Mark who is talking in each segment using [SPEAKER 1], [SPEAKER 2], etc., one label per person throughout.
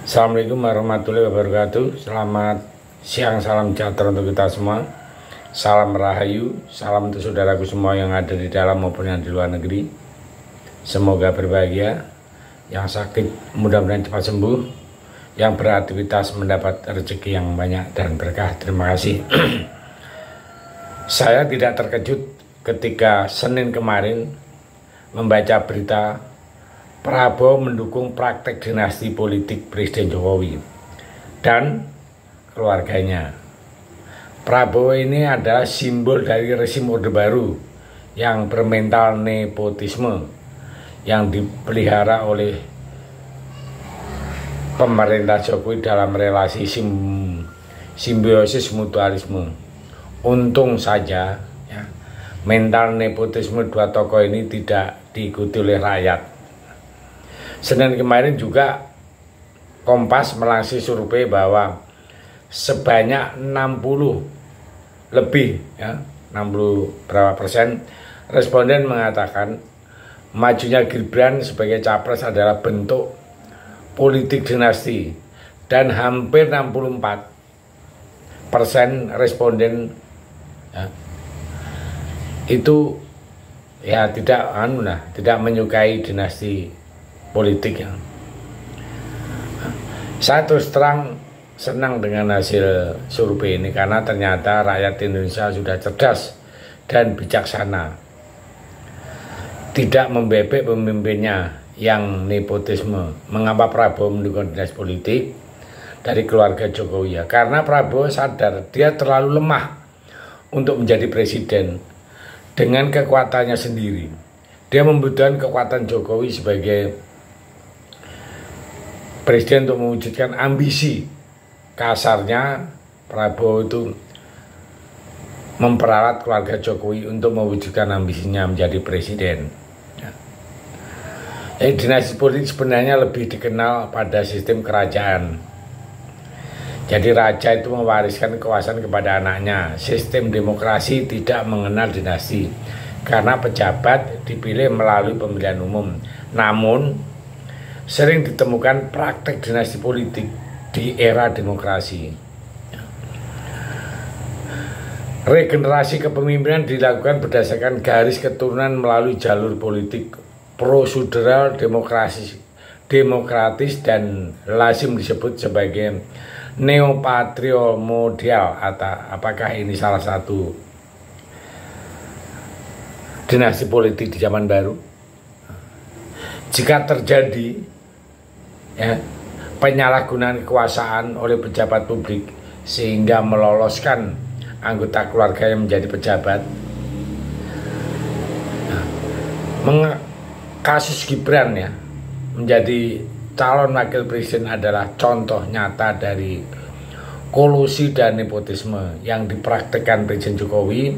[SPEAKER 1] Assalamualaikum warahmatullahi wabarakatuh. Selamat siang, salam sejahtera untuk kita semua. Salam rahayu, salam untuk saudaraku semua yang ada di dalam maupun yang di luar negeri. Semoga berbahagia. Yang sakit mudah-mudahan cepat sembuh. Yang beraktivitas mendapat rezeki yang banyak dan berkah. Terima kasih. Saya tidak terkejut ketika Senin kemarin membaca berita Prabowo mendukung praktek dinasti politik Presiden Jokowi dan keluarganya. Prabowo ini adalah simbol dari rezim Orde Baru yang bermental nepotisme yang dipelihara oleh pemerintah Jokowi dalam relasi simbiosis mutualisme. Untung saja ya, mental nepotisme dua tokoh ini tidak diikuti oleh rakyat. Senin kemarin juga Kompas melansir survei bahwa sebanyak 60 lebih ya, 60 berapa persen responden mengatakan majunya Gibran sebagai capres adalah bentuk politik dinasti, dan hampir 64% responden ya, itu ya tidak menyukai dinasti politik ya. Saya terus terang senang dengan hasil survei ini karena ternyata rakyat Indonesia sudah cerdas dan bijaksana, tidak membebek pemimpinnya yang nepotisme. Mengapa Prabowo mendukung dinasti politik dari keluarga Jokowi? Ya, karena Prabowo sadar dia terlalu lemah untuk menjadi presiden dengan kekuatannya sendiri. Dia membutuhkan kekuatan Jokowi sebagai presiden untuk mewujudkan ambisi. Kasarnya Prabowo itu memperalat keluarga Jokowi untuk mewujudkan ambisinya menjadi presiden. Dinasti politik sebenarnya lebih dikenal pada sistem kerajaan. Jadi raja itu mewariskan kekuasaan kepada anaknya. Sistem demokrasi tidak mengenal dinasti karena pejabat dipilih melalui pemilihan umum. Namun sering ditemukan praktek dinasti politik di era demokrasi. Regenerasi kepemimpinan dilakukan berdasarkan garis keturunan melalui jalur politik prosedural demokratis dan lazim disebut sebagai neopatrimonial. Apakah ini salah satu dinasti politik di zaman baru? Jika terjadi ya, penyalahgunaan kekuasaan oleh pejabat publik sehingga meloloskan anggota keluarga yang menjadi pejabat, kasus Gibran ya menjadi calon wakil presiden adalah contoh nyata dari kolusi dan nepotisme yang dipraktikkan Presiden Jokowi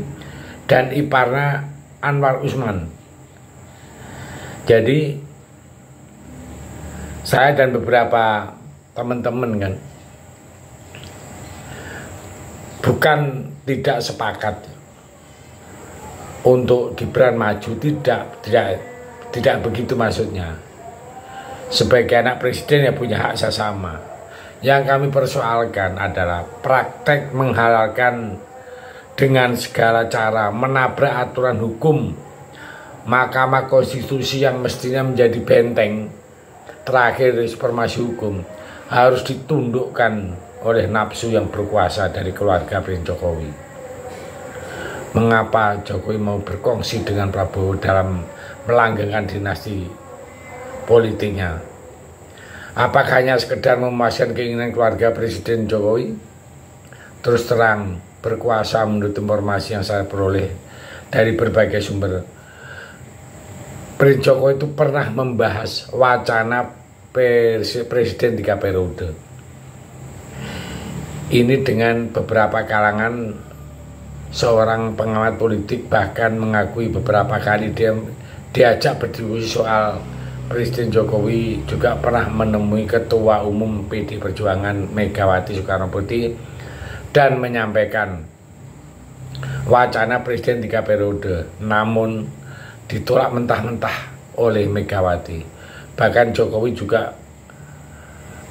[SPEAKER 1] dan iparnya Anwar Usman. Jadi saya dan beberapa teman-teman kan bukan tidak sepakat untuk Gibran maju, tidak begitu maksudnya. Sebagai anak presiden ya punya hak sesama. Yang kami persoalkan adalah praktek menghalalkan dengan segala cara, menabrak aturan hukum Mahkamah Konstitusi yang mestinya menjadi benteng terakhir reformasi hukum, harus ditundukkan oleh nafsu yang berkuasa dari keluarga Presiden Jokowi. Mengapa Jokowi mau berkongsi dengan Prabowo dalam melanggengkan dinasti politiknya? Apakah hanya sekedar memuaskan keinginan keluarga Presiden Jokowi? Terus terang, berkuasa menurut informasi yang saya peroleh dari berbagai sumber, Presiden Jokowi itu pernah membahas wacana presiden 3 periode. Ini dengan beberapa kalangan. Seorang pengamat politik bahkan mengakui beberapa kali dia diajak berdiskusi soal Presiden Jokowi juga pernah menemui Ketua Umum PD Perjuangan Megawati Soekarnoputri dan menyampaikan wacana presiden 3 periode, namun ditolak mentah-mentah oleh Megawati. Bahkan Jokowi juga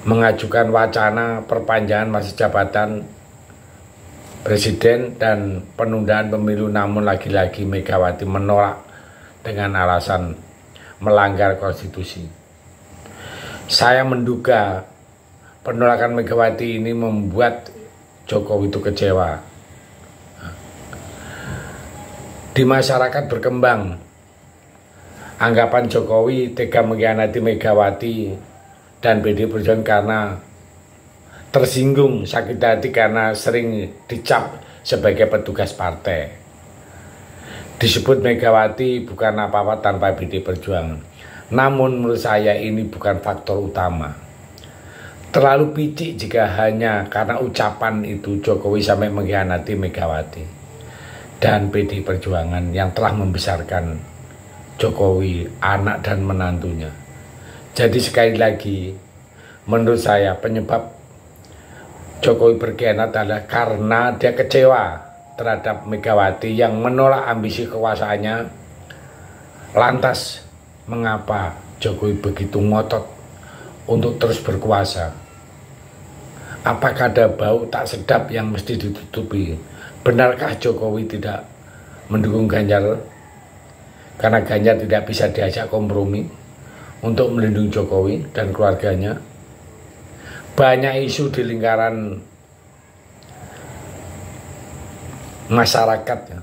[SPEAKER 1] mengajukan wacana perpanjangan masa jabatan presiden dan penundaan pemilu, namun lagi-lagi Megawati menolak dengan alasan melanggar konstitusi. Saya menduga penolakan Megawati ini membuat Jokowi itu kecewa. Di masyarakat berkembang anggapan Jokowi tega mengkhianati Megawati dan PDI Perjuangan karena tersinggung, sakit hati karena sering dicap sebagai petugas partai. Disebut Megawati bukan apa-apa tanpa PDI Perjuangan. Namun menurut saya ini bukan faktor utama. Terlalu picik jika hanya karena ucapan itu Jokowi sampai mengkhianati Megawati dan PDI Perjuangan yang telah membesarkan Jokowi, anak dan menantunya. Jadi sekali lagi, menurut saya penyebab Jokowi berkhianat adalah karena dia kecewa terhadap Megawati yang menolak ambisi kekuasaannya. Lantas, mengapa Jokowi begitu ngotot untuk terus berkuasa? Apakah ada bau tak sedap yang mesti ditutupi? Benarkah Jokowi tidak mendukung Ganjar? Karena Ganjar tidak bisa diajak kompromi untuk melindungi Jokowi dan keluarganya. Banyak isu di lingkaran masyarakat ya.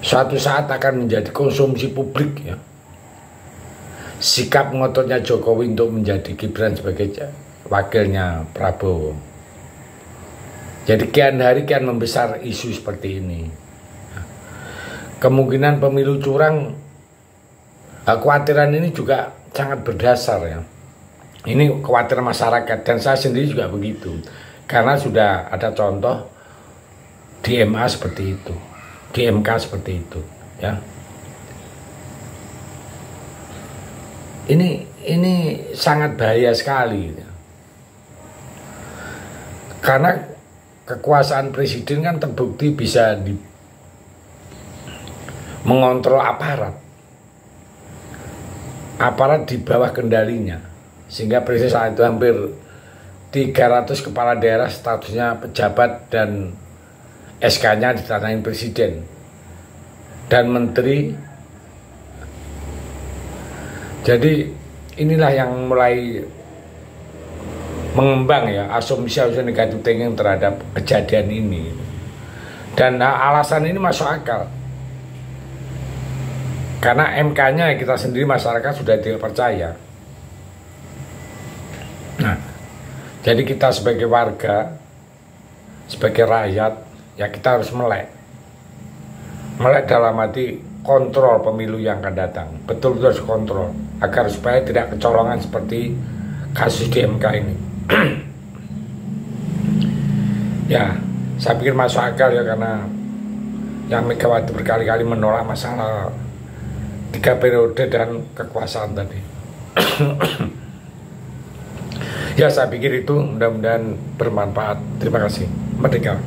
[SPEAKER 1] Suatu saat akan menjadi konsumsi publik ya. Sikap ngototnya Jokowi untuk menjadi Gibran sebagai wakilnya Prabowo. Jadi kian hari kian membesar isu seperti ini. Kemungkinan pemilu curang, kekhawatiran ini juga sangat berdasar ya. Ini kekhawatiran masyarakat dan saya sendiri juga begitu. Karena sudah ada contoh di MA seperti itu, di MK seperti itu ya. Ini sangat bahaya sekali ya. Karena kekuasaan presiden kan terbukti bisa mengontrol aparat di bawah kendalinya, sehingga presiden saat itu hampir 300 kepala daerah statusnya pejabat dan SK-nya ditandain presiden dan menteri. Jadi inilah yang mulai mengembang ya, asumsi negatif thinking terhadap kejadian ini. Dan alasan ini masuk akal. Karena MK-nya kita sendiri masyarakat sudah tidak percaya. Nah, jadi kita sebagai warga, sebagai rakyat, ya kita harus melek. Melek dalam arti kontrol pemilu yang akan datang. Betul-betul harus kontrol agar supaya tidak kecolongan seperti kasus di MK ini. Ya, saya pikir masuk akal ya, karena yang Megawati berkali-kali menolak masalah 3 periode dan kekuasaan tadi. Ya, saya pikir itu mudah-mudahan bermanfaat. Terima kasih. Merdeka.